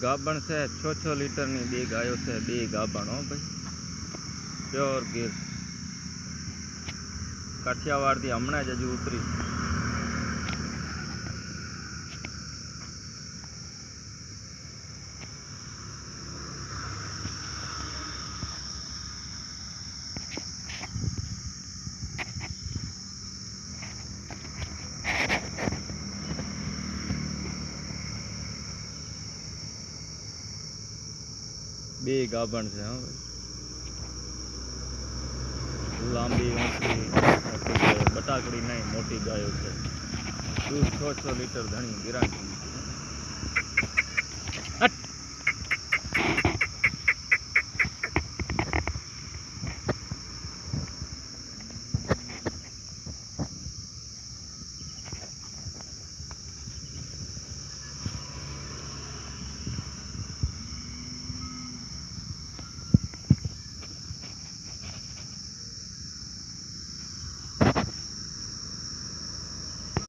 ગાભણ છે 6 લીટરની 2 ગાયો છે, 2 ગાભણ હો ભાઈ, પ્યોર ગીર કાઠિયાવાડથી હમણાં જ હજુ ઉતરી. બે ગાભણ છે હા ભાઈ, લાંબી ઊંચી મોટી ગાયો, બટાકડી નહીં મોટી ગાયો છે. દૂધ 6 લીટર ધણી ગેરંટી.